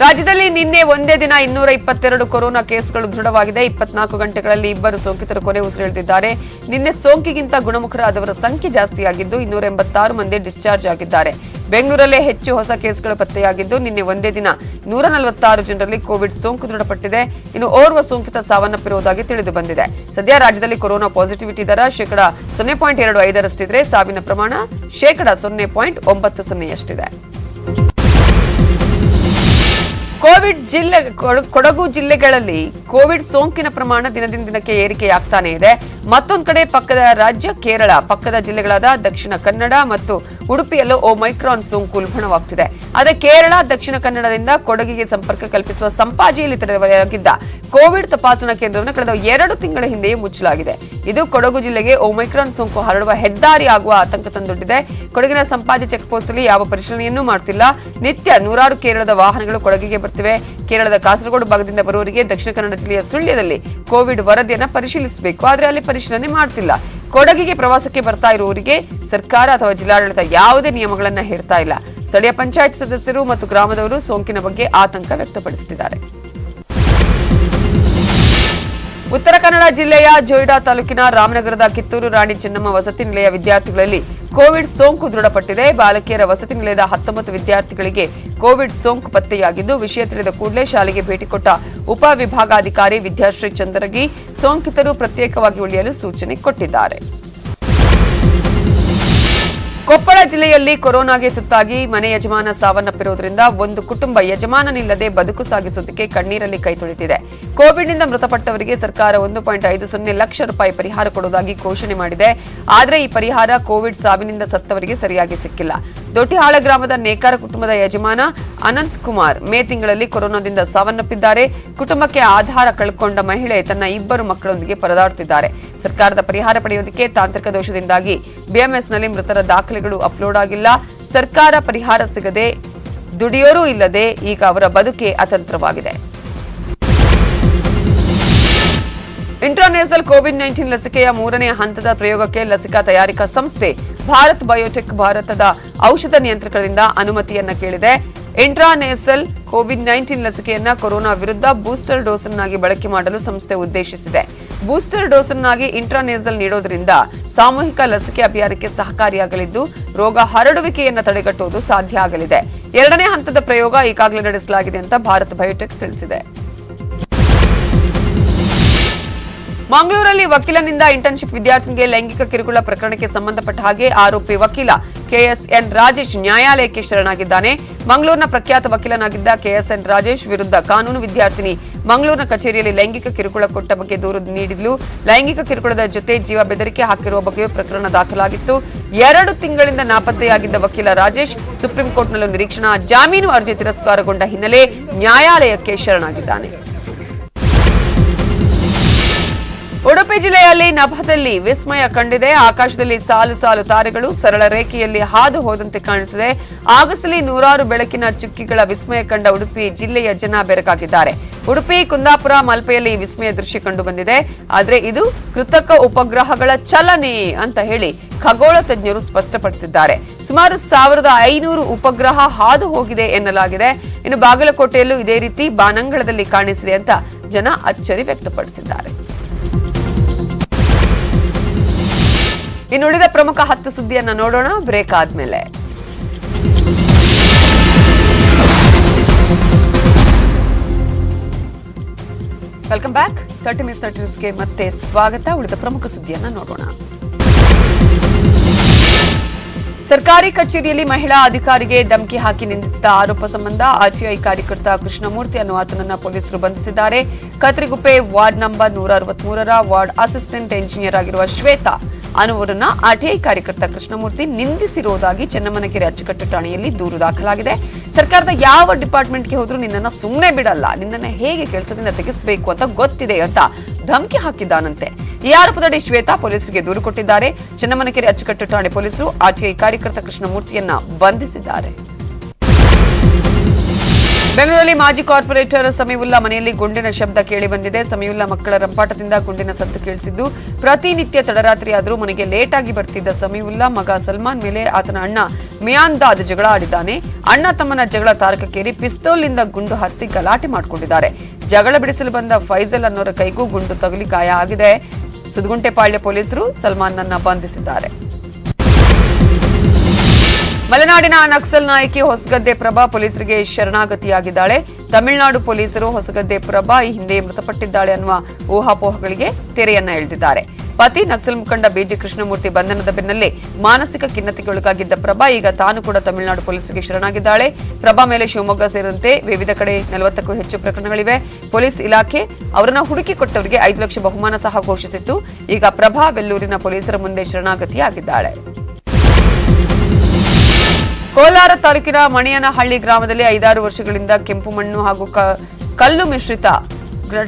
ರಾಜ್ಯದಲ್ಲಿ ನಿನ್ನೆ ಒಂದೇ ದಿನ 222 ಕೊರೋನಾ ಕೇಸ್ಗಳು ದೃಢವಾಗಿದೆ. 24 ಗಂಟೆಗಳಲ್ಲಿ 2 ಸೋಂಕಿತರು ಕೊನೆ ಉಸಿರೆಳೆದಿದ್ದಾರೆ. ನಿನ್ನೆ ಸೋಂಕಿಗಿಂತ ಗುಣಮುಖರಾದವರ ಸಂಖ್ಯೆ ಜಾಸ್ತಿಯಾಗಿದ್ದು 286 ಮಂದಿ ಡಿಸ್ಚಾರ್ಜ್ ಆಗಿದ್ದಾರೆ. ಬೆಂಗಳೂರಲ್ಲೇ ಹೆಚ್ಚು ಹೊಸ ಕೇಸ್ಗಳು ಪತ್ತೆಯಾಗಿದ್ದು ನಿನ್ನೆ ಒಂದೇ ದಿನ 146 ಜನರಲ್ಲಿ ಕೋವಿಡ್ ಸೋಂಕು ದೃಢಪಟ್ಟಿದೆ. ಇನ್ನು ಓರ್ವ ಸೋಂಕಿತ ಸಾವನ್ನಪ್ಪಿರುವುದಾಗಿ ತಿಳಿದು ಬಂದಿದೆ. ಸದ್ಯ ರಾಜ್ಯದಲ್ಲಿ ಕೊರೋನಾ ಪಾಸಿಟಿವಿಟಿ ದರ 0.25% ಸಾವಿನ ಪ್ರಮಾಣ 0.90%. ಕೊಡಗು ಜಿಲ್ಲೆಗಳಲ್ಲಿ ಕೋವಿಡ್ ಸೋಂಕಿನ ಪ್ರಮಾಣ ದಿನದಿಂದ ದಿನಕ್ಕೆ ಏರಿಕೆಯಾಗ್ತಾನೆ ಇದೆ. ಮತ್ತೊಂದು ಕಡೆ ಪಕ್ಕದ ರಾಜ್ಯ ಕೇರಳ, ಪಕ್ಕದ ಜಿಲ್ಲೆಗಳಾದ ದಕ್ಷಿಣ ಕನ್ನಡ ಮತ್ತು ಉಡುಪಿಯಲ್ಲೂ ಒಮೈಕ್ರಾನ್ ಸೋಂಕು ಉಲ್ಬಣವಾಗ್ತಿದೆ. ಆದರೆ ಕೇರಳ, ದಕ್ಷಿಣ ಕನ್ನಡದಿಂದ ಕೊಡಗಿಗೆ ಸಂಪರ್ಕ ಕಲ್ಪಿಸುವ ಸಂಪಾಜಿಯಲ್ಲಿ ತೆರೆಯಲಾಗಿದ್ದ ಕೋವಿಡ್ ತಪಾಸಣಾ ಕೇಂದ್ರವನ್ನು ಕಳೆದ 2 ತಿಂಗಳ ಹಿಂದೆಯೇ ಮುಚ್ಚಲಾಗಿದೆ. ಇದು ಕೊಡಗು ಜಿಲ್ಲೆಗೆ ಒಮೈಕ್ರಾನ್ ಸೋಂಕು ಹರಡುವ ಹೆದ್ದಾರಿ ಆಗುವ ಆತಂಕ ತಂದೊಡ್ಡಿದೆ. ಕೊಡಗಿನ ಸಂಪಾಜಿ ಚೆಕ್ ಪೋಸ್ಟ್ ಅಲ್ಲಿ ಯಾವ ಪರಿಶೀಲನೆಯನ್ನೂ ಮಾಡ್ತಿಲ್ಲ. ನಿತ್ಯ ನೂರಾರು ಕೇರಳದ ವಾಹನಗಳು ಕೊಡಗಿಗೆ ಬರ್ತಿವೆ. ಕೇರಳದ ಕಾಸರಗೋಡು ಭಾಗದಿಂದ ಬರುವವರಿಗೆ ದಕ್ಷಿಣ ಕನ್ನಡ ಜಿಲ್ಲೆಯ ಸುಳ್ಯದಲ್ಲಿ ಕೋವಿಡ್ ವರದಿಯನ್ನ ಪರಿಶೀಲಿಸಬೇಕು, ಆದರೆ ಅಲ್ಲಿ ಪರಿಶೀಲನೆ ಮಾಡ್ತಿಲ್ಲ. ಕೊಡಗಿಗೆ ಪ್ರವಾಸಕ್ಕೆ ಬರ್ತಾ ಇರುವವರಿಗೆ ಸರ್ಕಾರ ಅಥವಾ ಜಿಲ್ಲಾಡಳಿತ ಯಾವುದೇ ನಿಯಮಗಳನ್ನ ಹೇರ್ತಾ ಇಲ್ಲ. ಸ್ಥಳೀಯ ಪಂಚಾಯತ್ ಸದಸ್ಯರು ಮತ್ತು ಗ್ರಾಮದವರು ಸೋಂಕಿನ ಬಗ್ಗೆ ಆತಂಕ ವ್ಯಕ್ತಪಡಿಸುತ್ತಿದ್ದಾರೆ. ಉತ್ತರ ಕನ್ನಡ ಜಿಲ್ಲೆಯ ಜೊಯ್ಡಾ ತಾಲೂಕಿನ ರಾಮನಗರದ ಕಿತ್ತೂರು ರಾಣಿ ಚೆನ್ನಮ್ಮ ವಸತಿ ನಿಲಯ ವಿದ್ಯಾರ್ಥಿಗಳಲ್ಲಿ ಕೋವಿಡ್ ಸೋಂಕು ದೃಢಪಟ್ಟಿದೆ. ಬಾಲಕಿಯರ ವಸತಿ ನಿಲಯದ 19 ವಿದ್ಯಾರ್ಥಿಗಳಿಗೆ ಕೋವಿಡ್ ಸೋಂಕು ಪತ್ತೆಯಾಗಿದ್ದು, ವಿಷಯ ತಿಳಿದ ಕೂಡಲೇ ಶಾಲೆಗೆ ಭೇಟಿ ಕೊಟ್ಟ ಉಪವಿಭಾಗಾಧಿಕಾರಿ ವಿದ್ಯಾಶ್ರೀ ಚಂದರಗಿ ಸೋಂಕಿತರು ಪ್ರತ್ಯೇಕವಾಗಿ ಉಳಿಯಲು ಸೂಚನೆ ಕೊಟ್ಟಿದ್ದಾರೆ. ಕೊಪ್ಪಳ ಜಿಲ್ಲೆಯಲ್ಲಿ ಕೊರೋನಾಗೆ ತುತ್ತಾಗಿ ಮನೆ ಯಜಮಾನ ಸಾವನ್ನಪ್ಪಿರುವುದರಿಂದ ಒಂದು ಕುಟುಂಬ ಯಜಮಾನನಿಲ್ಲದೆ ಬದುಕು ಸಾಗಿಸುವುದಕ್ಕೆ ಕಣ್ಣೀರಲ್ಲಿ ಕೈ ತೊಳೆದಿದೆ. ಕೋವಿಡ್ನಿಂದ ಮೃತಪಟ್ಟವರಿಗೆ ಸರ್ಕಾರ 1.50 ಲಕ್ಷ ರೂಪಾಯಿ ಪರಿಹಾರ ಕೊಡುವುದಾಗಿ ಘೋಷಣೆ ಮಾಡಿದೆ. ಆದರೆ ಈ ಪರಿಹಾರ ಕೋವಿಡ್ ಸಾವಿನಿಂದ ಸತ್ತವರಿಗೆ ಸರಿಯಾಗಿ ಸಿಕ್ಕಿಲ್ಲ. ದೊಡ್ಡಿಹಾಳ ಗ್ರಾಮದ ನೇಕಾರ ಕುಟುಂಬದ ಯಜಮಾನ ಅನಂತ್ ಕುಮಾರ್ ಮೇ ತಿಂಗಳಲ್ಲಿ ಕೊರೋನಾದಿಂದ ಸಾವನ್ನಪ್ಪಿದ್ದಾರೆ. ಕುಟುಂಬಕ್ಕೆ ಆಧಾರ ಕಳ್ಕೊಂಡ ಮಹಿಳೆ ತನ್ನ 2 ಮಕ್ಕಳೊಂದಿಗೆ ಪರದಾಡುತ್ತಿದ್ದಾರೆ. ಸರ್ಕಾರದ ಪರಿಹಾರ ಪಡೆಯುವುದಕ್ಕೆ ತಾಂತ್ರಿಕ ದೋಷದಿಂದಾಗಿ ಬಿಎಂಎಸ್ನಲ್ಲಿ ಮೃತರ ದಾಖಲೆಗಳು ಅಪ್ಲೋಡ್ ಆಗಿಲ್ಲ. ಸರ್ಕಾರ ಪರಿಹಾರ ಸಿಗದೆ ದುಡಿಯೋರೂ ಇಲ್ಲದೆ ಈಗ ಅವರ ಬದುಕೆ ಅತಂತ್ರವಾಗಿದೆ. ಇಂಟ್ರಾನೇಸಲ್ ಕೋವಿಡ್-19 ಲಸಿಕೆಯ 3ನೇ ಹಂತದ ಪ್ರಯೋಗಕ್ಕೆ ಲಸಿಕಾ ತಯಾರಿಕಾ ಸಂಸ್ಥೆ ಭಾರತ್ ಬಯೋಟೆಕ್ ಭಾರತದ ಔಷಧ ನಿಯಂತ್ರಕರಿಂದ ಅನುಮತಿಯನ್ನ ಕೇಳಿದೆ. ಇಂಟ್ರಾನೇಸಲ್ ಕೋವಿಡ್-19 ಲಸಿಕೆಯನ್ನ ಕೊರೋನಾ ವಿರುದ್ಧ ಬೂಸ್ಟರ್ ಡೋಸ್ ಅನ್ನಾಗಿ ಬಳಕೆ ಮಾಡಲು ಸಂಸ್ಥೆ ಉದ್ದೇಶಿಸಿದೆ. ಬೂಸ್ಟರ್ ಡೋಸ್ ಅನ್ನಾಗಿ ಇಂಟ್ರಾನೇಸಲ್ ನೀಡೋದ್ರಿಂದ ಸಾಮೂಹಿಕ ಲಸಿಕೆ ಅಭಿಯಾನಕ್ಕೆ ಸಹಕಾರಿಯಾಗಲಿದ್ದು ರೋಗ ಹರಡುವಿಕೆಯನ್ನು ತಡೆಗಟ್ಟುವುದು ಸಾಧ್ಯ ಆಗಲಿದೆ. 2ನೇ ಹಂತದ ಪ್ರಯೋಗ ಈಗಾಗಲೇ ನಡೆಸಲಾಗಿದೆ ಅಂತ ಭಾರತ್ ಬಯೋಟೆಕ್ ತಿಳಿಸಿದೆ. ಮಂಗಳೂರಲ್ಲಿ ವಕೀಲನಿಂದ ಇಂಟರ್ನ್ಶಿಪ್ ವಿದ್ಯಾರ್ಥಿನಿಗೆ ಲೈಂಗಿಕ ಕಿರುಕುಳ ಪ್ರಕರಣಕ್ಕೆ ಸಂಬಂಧಪಟ್ಟ ಹಾಗೆ ಆರೋಪಿ ವಕೀಲ ಕೆಎಸ್ಎನ್ ರಾಜೇಶ್ ನ್ಯಾಯಾಲಯಕ್ಕೆ ಶರಣಾಗಿದ್ದಾನೆ. ಮಂಗಳೂರಿನ ಪ್ರಖ್ಯಾತ ವಕೀಲನಾಗಿದ್ದ ಕೆಎಸ್ಎನ್ ರಾಜೇಶ್ ವಿರುದ್ಧ ಕಾನೂನು ವಿದ್ಯಾರ್ಥಿನಿ ಮಂಗಳೂರಿನ ಕಚೇರಿಯಲ್ಲಿ ಲೈಂಗಿಕ ಕಿರುಕುಳ ಕೊಟ್ಟ ಬಗ್ಗೆ ದೂರು ನೀಡಿದ್ಲು. ಲೈಂಗಿಕ ಕಿರುಕುಳದ ಜೊತೆ ಜೀವ ಬೆದರಿಕೆ ಹಾಕಿರುವ ಬಗ್ಗೆ ಪ್ರಕರಣ ದಾಖಲಾಗಿತ್ತು. 2 ತಿಂಗಳಿಂದ ನಾಪತ್ತೆಯಾಗಿದ್ದ ವಕೀಲ ರಾಜೇಶ್ ಸುಪ್ರೀಂ ಕೋರ್ಟ್ನಲ್ಲೂ ನಿರೀಕ್ಷಣಾ ಜಾಮೀನು ಅರ್ಜಿ ತಿರಸ್ಕಾರಗೊಂಡ ಹಿನ್ನೆಲೆ ನ್ಯಾಯಾಲಯಕ್ಕೆ ಶರಣಾಗಿದ್ದಾನೆ. ಉಡುಪಿ ಜಿಲ್ಲೆಯಲ್ಲಿ ನಭದಲ್ಲಿ ವಿಸ್ಮಯ ಕಂಡಿದೆ. ಆಕಾಶದಲ್ಲಿ ಸಾಲು ಸಾಲು ತಾರೆಗಳು ಸರಳ ರೇಖೆಯಲ್ಲಿ ಹಾದು ಹೋದಂತೆ ಕಾಣಿಸಿದೆ. ಆಗಸಲಿ ನೂರಾರು ಬೆಳಕಿನ ಚುಕ್ಕಿಗಳ ವಿಸ್ಮಯ ಕಂಡ ಉಡುಪಿ ಜಿಲ್ಲೆಯ ಜನ ಬೆರಗಾಗಿದ್ದಾರೆ. ಉಡುಪಿ, ಕುಂದಾಪುರ, ಮಲ್ಪೆಯಲ್ಲಿ ಈ ವಿಸ್ಮಯ ದೃಶ್ಯ ಕಂಡು ಬಂದಿದೆ. ಆದರೆ ಇದು ಕೃತಕ ಉಪಗ್ರಹಗಳ ಚಲನೆ ಅಂತ ಹೇಳಿ ಖಗೋಳ ತಜ್ಞರು ಸ್ಪಷ್ಟಪಡಿಸಿದ್ದಾರೆ. ಸುಮಾರು 1500 ಉಪಗ್ರಹ ಹಾದು ಹೋಗಿದೆ ಎನ್ನಲಾಗಿದೆ. ಇನ್ನು ಬಾಗಲಕೋಟೆಯಲ್ಲೂ ಇದೇ ರೀತಿ ಬಾನಂಗಳದಲ್ಲಿ ಕಾಣಿಸಿದೆ ಅಂತ ಜನ ಅಚ್ಚರಿ ವ್ಯಕ್ತಪಡಿಸಿದ್ದಾರೆ. ಇನ್ನುಳಿದ ಪ್ರಮುಖ 10 ಸುದ್ದಿಯನ್ನ ನೋಡೋಣ ಬ್ರೇಕ್ ಆದ್ಮೇಲೆ. Welcome back. 30 ಮಿನಿಟ್ಸ್ ನ್ಯೂಸ್ಗೆ ಮತ್ತೆ ಸ್ವಾಗತ. ಉಳಿದ ಪ್ರಮುಖ ಸುದ್ದಿಯನ್ನ ನೋಡೋಣ. ಸರ್ಕಾರಿ ಕಚೇರಿಯಲ್ಲಿ ಮಹಿಳಾ ಅಧಿಕಾರಿಗೆ ಧಮಕಿ ಹಾಕಿ ನಿಂದಿಸಿದ ಆರೋಪ ಸಂಬಂಧ ಆರ್ಟಿಐ ಕಾರ್ಯಕರ್ತ ಕೃಷ್ಣಮೂರ್ತಿ ಅನ್ನುವ ಆತನನ್ನ ಪೊಲೀಸರು ಬಂಧಿಸಿದ್ದಾರೆ. ಕತ್ರಿಗುಪ್ಪೆ ವಾರ್ಡ್ ನಂಬರ್ 163ರ ವಾರ್ಡ್ ಅಸಿಸ್ಟೆಂಟ್ ಎಂಜಿನಿಯರ್ ಆಗಿರುವ ಶ್ವೇತಾ ಅನ್ನುವರನ್ನ ಆರ್ಟಿಐ ಕಾರ್ಯಕರ್ತ ಕೃಷ್ಣಮೂರ್ತಿ ನಿಂದಿಸಿರುವುದಾಗಿ ಚೆನ್ನಮ್ಮನಕೆರೆ ಅಚ್ಚುಕಟ್ಟು ಠಾಣೆಯಲ್ಲಿ ದೂರು ದಾಖಲಾಗಿದೆ. ಸರ್ಕಾರದ ಯಾವ ಡಿಪಾರ್ಟ್ಮೆಂಟ್ಗೆ ಹೋದ್ರೂ ನಿನ್ನನ್ನ ಸುಮ್ಮನೆ ಬಿಡಲ್ಲ, ನಿನ್ನನ್ನ ಹೇಗೆ ಕೆಲಸದಿಂದ ತೆಗೆಸಬೇಕು ಅಂತ ಗೊತ್ತಿದೆ ಅಂತ ಧಮಕಿ ಹಾಕಿದ್ದಾನಂತೆ. ಈ ಆರೋಪದಡಿ ಶ್ವೇತಾ ಪೊಲೀಸರಿಗೆ ದೂರು ಕೊಟ್ಟಿದ್ದಾರೆ. ಚೆನ್ನಮ್ಮನಕೆರೆ ಅಚ್ಚುಕಟ್ಟು ಠಾಣೆ ಪೊಲೀಸರು ಆರ್ಟಿಐ ಕಾರ್ಯಕರ್ತ ಕೃಷ್ಣಮೂರ್ತಿಯನ್ನ ಬಂಧಿಸಿದ್ದಾರೆ. ಬೆಂಗಳೂರಲ್ಲಿ ಮಾಜಿ ಕಾರ್ಪೊರೇಟರ್ ಸಮೀವುಲ್ಲಾ ಮನೆಯಲ್ಲಿ ಗುಂಡಿನ ಶಬ್ದ ಕೇಳಿ ಬಂದಿದೆ. ಸಮೀವುಲ್ಲಾ ಮಕ್ಕಳ ರಂಪಾಟದಿಂದ ಗುಂಡಿನ ಸದ್ದು ಕೇಳಿಸಿದ್ದು, ಪ್ರತಿನಿತ್ಯ ತಡರಾತ್ರಿ ಆದರೂ ಮನೆಗೆ ಲೇಟ್ ಆಗಿ ಬರ್ತಿದ್ದ ಸಮೀವುಲ್ಲಾ ಮಗ ಸಲ್ಮಾನ್ ಮೇಲೆ ಆತನ ಅಣ್ಣ ಮಿಯಾಂದಾದ್ ಜಗಳ ಆಡಿದ್ದಾನೆ. ಅಣ್ಣ ತಮ್ಮನ ಜಗಳ ತಾರಕಕ್ಕೇರಿ ಪಿಸ್ತೂಲ್ನಿಂದ ಗುಂಡು ಹಾರಿಸಿ ಗಲಾಟೆ ಮಾಡಿಕೊಂಡಿದ್ದಾರೆ. ಜಗಳ ಬಿಡಿಸಲು ಬಂದ ಫೈಜಲ್ ಅನ್ನೋರ ಕೈಗೂ ಗುಂಡು ತಗುಲಿ ಗಾಯ ಆಗಿದೆ. ಸುದಗುಂಟೆಪಾಳ್ಯ ಪೊಲೀಸರು ಸಲ್ಮಾನ್ನನ್ನ ಬಂಧಿಸಿದ್ದಾರೆ. ಮಲೆನಾಡಿನ ನಕ್ಸಲ್ ನಾಯಕಿ ಹೊಸಗದ್ದೆ ಪ್ರಭಾ ಪೊಲೀಸರಿಗೆ ಶರಣಾಗತಿಯಾಗಿದ್ದಾಳೆ. ತಮಿಳುನಾಡು ಪೊಲೀಸರು ಹೊಸಗದ್ದೆ ಪ್ರಭಾ ಈ ಹಿಂದೆ ಮೃತಪಟ್ಟಿದ್ದಾಳೆ ಅನ್ನುವ ಊಹಾಪೋಹಗಳಿಗೆ ತೆರೆಯನ್ನ ಎಳೆದಿದ್ದಾರೆ. ಪತಿ ನಕ್ಸಲ್ ಮುಖಂಡ ಬಿಜಿ ಕೃಷ್ಣಮೂರ್ತಿ ಬಂಧನದ ಬೆನ್ನಲ್ಲೇ ಮಾನಸಿಕ ಖಿನ್ನತೆಗೊಳಗಾಗಿದ್ದ ಪ್ರಭಾ ಈಗ ತಾನು ಕೂಡ ತಮಿಳುನಾಡು ಪೊಲೀಸರಿಗೆ ಶರಣಾಗಿದ್ದಾಳೆ. ಪ್ರಭಾ ಮೇಲೆ ಶಿವಮೊಗ್ಗ ಸೇರಿದಂತೆ ವಿವಿಧ ಕಡೆ 40ಕ್ಕೂ ಹೆಚ್ಚು ಪ್ರಕರಣಗಳಿವೆ. ಪೊಲೀಸ್ ಇಲಾಖೆ ಅವರನ್ನು ಹುಡುಕಿಕೊಟ್ಟವರಿಗೆ 5 ಲಕ್ಷ ಬಹುಮಾನ ಸಹ ಘೋಷಿಸಿತ್ತು. ಈಗ ಪ್ರಭಾ ವೆಲ್ಲೂರಿನ ಪೊಲೀಸರ ಮುಂದೆ ಶರಣಾಗತಿಯಾಗಿದ್ದಾಳೆ. ಕೋಲಾರ ತಾಲೂಕಿನ ಮಣಿಯನಹಳ್ಳಿ ಗ್ರಾಮದಲ್ಲಿ 5-6 ವರ್ಷಗಳಿಂದ ಕೆಂಪು ಮಣ್ಣು ಹಾಗೂ ಕಲ್ಲು ಮಿಶ್ರಿತ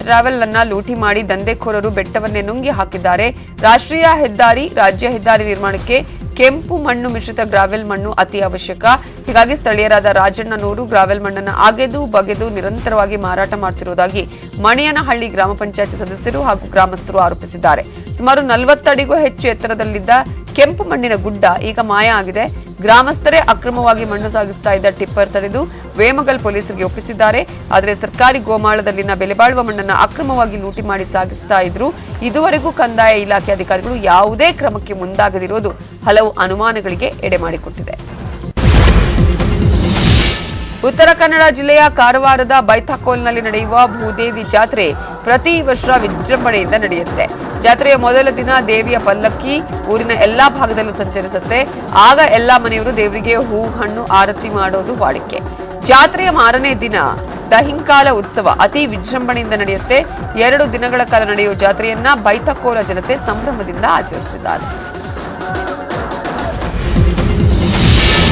ಟ್ರಾವೆಲ್ ಅನ್ನ ಲೂಟಿ ಮಾಡಿ ದಂಧೆಕೋರರು ಬೆಟ್ಟವನ್ನೇ ನುಂಗಿ ಹಾಕಿದ್ದಾರೆ. ರಾಷ್ಟ್ರೀಯ ಹೆದ್ದಾರಿ, ರಾಜ್ಯ ಹೆದ್ದಾರಿ ನಿರ್ಮಾಣಕ್ಕೆ ಕೆಂಪು ಮಣ್ಣು ಮಿಶ್ರಿತ ಗ್ರಾವೆಲ್ ಮಣ್ಣು ಅತಿ ಅವಶ್ಯಕ. ಹೀಗಾಗಿ ಸ್ಥಳೀಯರಾದ ರಾಜಣ್ಣನವರು ಗ್ರಾವೆಲ್ ಮಣ್ಣನ್ನು ಅಗೆದು ಬಗೆದು ನಿರಂತರವಾಗಿ ಮಾರಾಟ ಮಾಡುತ್ತಿರುವುದಾಗಿ ಮಣಿಯನಹಳ್ಳಿ ಗ್ರಾಮ ಪಂಚಾಯತ್ ಸದಸ್ಯರು ಹಾಗೂ ಗ್ರಾಮಸ್ಥರು ಆರೋಪಿಸಿದ್ದಾರೆ. ಸುಮಾರು 40 ಅಡಿಗೂ ಹೆಚ್ಚು ಎತ್ತರದಲ್ಲಿದ್ದ ಕೆಂಪು ಮಣ್ಣಿನ ಗುಡ್ಡ ಈಗ ಮಾಯ ಆಗಿದೆ. ಗ್ರಾಮಸ್ಥರೇ ಅಕ್ರಮವಾಗಿ ಮಣ್ಣು ಸಾಗಿಸ್ತಾ ಇದ್ದ ಟಿಪ್ಪರ್ ತಡೆದು ವೇಮಗಲ್ ಪೊಲೀಸರಿಗೆ ಒಪ್ಪಿಸಿದ್ದಾರೆ. ಆದರೆ ಸರ್ಕಾರಿ ಗೋಮಾಳದಲ್ಲಿನ ಬೆಲೆಬಾಳುವ ಮಣ್ಣನ್ನು ಅಕ್ರಮವಾಗಿ ಲೂಟಿ ಮಾಡಿ ಸಾಗಿಸ್ತಾ ಇದ್ರು. ಇದುವರೆಗೂ ಕಂದಾಯ ಇಲಾಖೆ ಅಧಿಕಾರಿಗಳು ಯಾವುದೇ ಕ್ರಮಕ್ಕೆ ಮುಂದಾಗದಿರುವುದು ಹಲವು ಅನುಮಾನಗಳಿಗೆ ಎಡೆ ಮಾಡಿಕೊಟ್ಟಿದೆ. ಉತ್ತರ ಕನ್ನಡ ಜಿಲ್ಲೆಯ ಕಾರವಾರದ ಬೈತಕೋಲ್ನಲ್ಲಿ ನಡೆಯುವ ಭೂದೇವಿ ಜಾತ್ರೆ ಪ್ರತಿ ವರ್ಷ ವಿಜೃಂಭಣೆಯಿಂದ ನಡೆಯುತ್ತೆ. ಜಾತ್ರೆಯ ಮೊದಲ ದಿನ ದೇವಿಯ ಪಲ್ಲಕ್ಕಿ ಊರಿನ ಎಲ್ಲಾ ಭಾಗದಲ್ಲೂ ಸಂಚರಿಸುತ್ತೆ. ಆಗ ಎಲ್ಲಾ ಮನೆಯವರು ದೇವರಿಗೆ ಹೂ ಹಣ್ಣು ಆರತಿ ಮಾಡೋದು ವಾಡಿಕೆ. ಜಾತ್ರೆಯ ಮಾರನೇ ದಿನ ದಹಿಂಕಾಲ ಉತ್ಸವ ಅತಿ ವಿಜೃಂಭಣೆಯಿಂದ ನಡೆಯುತ್ತೆ. 2 ದಿನಗಳ ಕಾಲ ನಡೆಯುವ ಜಾತ್ರೆಯನ್ನ ಬೈತಕೋಲ ಜನತೆ ಸಂಭ್ರಮದಿಂದ ಆಚರಿಸಿದ್ದಾರೆ.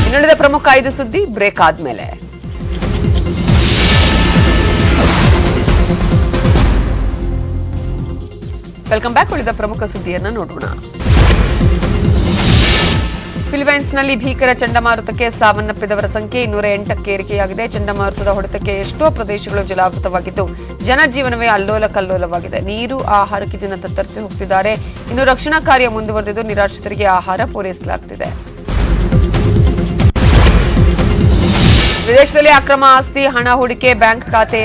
ಇನ್ನುಳಿದ ಪ್ರಮುಖ 5 ಸುದ್ದಿ ಬ್ರೇಕ್ ಆದ್ಮೇಲೆ. Welcome back. ಉಳಿದ ಪ್ರಮುಖ ಸುದ್ದಿಯನ್ನ ನೋಡೋಣ. ಫಿಲಿಪೈನ್ಸ್ನಲ್ಲಿ ಭೀಕರ ಚಂಡಮಾರುತಕ್ಕೆ ಸಾವನ್ನಪ್ಪಿದವರ ಸಂಖ್ಯೆ 208ಕ್ಕೆ ಏರಿಕೆಯಾಗಿದೆ. ಚಂಡಮಾರುತದ ಹೊಡೆತಕ್ಕೆ ಎಷ್ಟೋ ಪ್ರದೇಶಗಳು ಜಲಾವೃತವಾಗಿದ್ದು ಜನಜೀವನವೇ ಅಲ್ಲೋಲ ಕಲ್ಲೋಲವಾಗಿದೆ. ನೀರು, ಆಹಾರಕ್ಕೆ ಜನ ತತ್ತರಿಸಿ ಹೋಗ್ತಿದ್ದಾರೆ. ಇನ್ನು ರಕ್ಷಣಾ ಕಾರ್ಯ ಮುಂದುವರೆದಿದ್ದು ನಿರಾಶ್ರಿತರಿಗೆ ಆಹಾರ ಪೂರೈಸಲಾಗುತ್ತಿದೆ. ವಿದೇಶದಲ್ಲಿ ಅಕ್ರಮ ಆಸ್ತಿ, ಹಣ ಹೂಡಿಕೆ, ಬ್ಯಾಂಕ್ ಖಾತೆ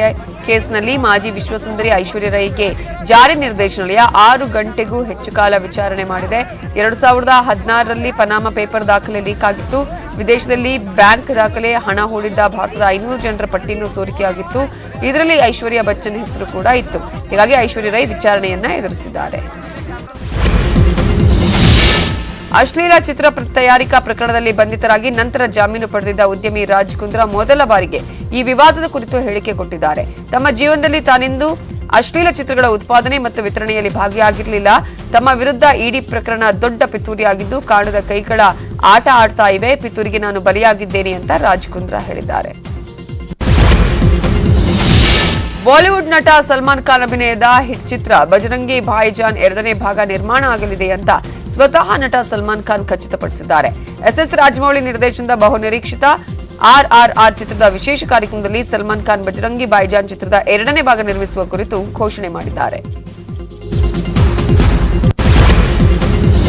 ಕೇಸ್ನಲ್ಲಿ ಮಾಜಿ ವಿಶ್ವಸುಂದರಿ ಐಶ್ವರ್ಯ ರೈಗೆ ಜಾರಿ ನಿರ್ದೇಶನಾಲಯ 6 ಗಂಟೆಗೂ ಹೆಚ್ಚು ಕಾಲ ವಿಚಾರಣೆ ಮಾಡಿದೆ. 2016ರಲ್ಲಿ ಪನಾಮಾ ಪೇಪರ್ ದಾಖಲೆ ಲೀಕ್ ಆಗಿತ್ತು. ವಿದೇಶದಲ್ಲಿ ಬ್ಯಾಂಕ್ ದಾಖಲೆ, ಹಣ ಹೂಡಿದ್ದ ಭಾರತದ 500 ಜನರ ಪಟ್ಟಿಯನ್ನು ಸೋರಿಕೆಯಾಗಿತ್ತು. ಇದರಲ್ಲಿ ಐಶ್ವರ್ಯ ಬಚ್ಚನ್ ಹೆಸರು ಕೂಡ ಇತ್ತು. ಹೀಗಾಗಿ ಐಶ್ವರ್ಯ ರೈ ವಿಚಾರಣೆಯನ್ನ ಎದುರಿಸಿದ್ದಾರೆ. ಅಶ್ಲೀಲ ಚಿತ್ರ ತಯಾರಿಕಾ ಪ್ರಕರಣದಲ್ಲಿ ಬಂಧಿತರಾಗಿ ನಂತರ ಜಾಮೀನು ಪಡೆದಿದ್ದ ಉದ್ಯಮಿ ರಾಜ್ ಕುಂದ್ರಾ ಮೊದಲ ಬಾರಿಗೆ ಈ ವಿವಾದದ ಕುರಿತು ಹೇಳಿಕೆ ಕೊಟ್ಟಿದ್ದಾರೆ. ತಮ್ಮ ಜೀವನದಲ್ಲಿ ತಾನೆಂದು ಅಶ್ಲೀಲ ಚಿತ್ರಗಳ ಉತ್ಪಾದನೆ ಮತ್ತು ವಿತರಣೆಯಲ್ಲಿ ಭಾಗಿಯಾಗಿರಲಿಲ್ಲ. ತಮ್ಮ ವಿರುದ್ಧ ಇಡಿ ಪ್ರಕರಣ ದೊಡ್ಡ ಪಿತೂರಿಯಾಗಿದ್ದು ಕಾಣದ ಕೈಗಳ ಆಟ ಆಡ್ತಾ ಇವೆ. ಪಿತೂರಿಗೆ ನಾನು ಬಲಿಯಾಗಿದ್ದೇನೆ ಅಂತ ರಾಜ್ ಕುಂದ್ರಾ ಹೇಳಿದ್ದಾರೆ. ಬಾಲಿವುಡ್ ನಟ ಸಲ್ಮಾನ್ ಖಾನ್ ಅಭಿನಯದ ಹಿಟ್ ಚಿತ್ರ ಬಜರಂಗಿ ಭಾಯಿಜಾನ್ 2ನೇ ಭಾಗ ನಿರ್ಮಾಣ ಆಗಲಿದೆ ಅಂತ ಸ್ವತಃ ನಟ ಸಲ್ಮಾನ್ ಖಾನ್ ಖಚಿತಪಡಿಸಿದ್ದಾರೆ. ಎಸ್ ರಾಜಮೌಳಿ ನಿರ್ದೇಶನದ ಬಹು ನಿರೀಕ್ಷಿತ RRR ಚಿತ್ರದ ವಿಶೇಷ ಕಾರ್ಯಕ್ರಮದಲ್ಲಿ ಸಲ್ಮಾನ್ ಖಾನ್ ಬಜರಂಗಿ ಭಾಯಿಜಾನ್ ಚಿತ್ರದ 2ನೇ ಭಾಗ ನಿರ್ಮಿಸುವ ಕುರಿತು ಘೋಷಣೆ ಮಾಡಿದ್ದಾರೆ.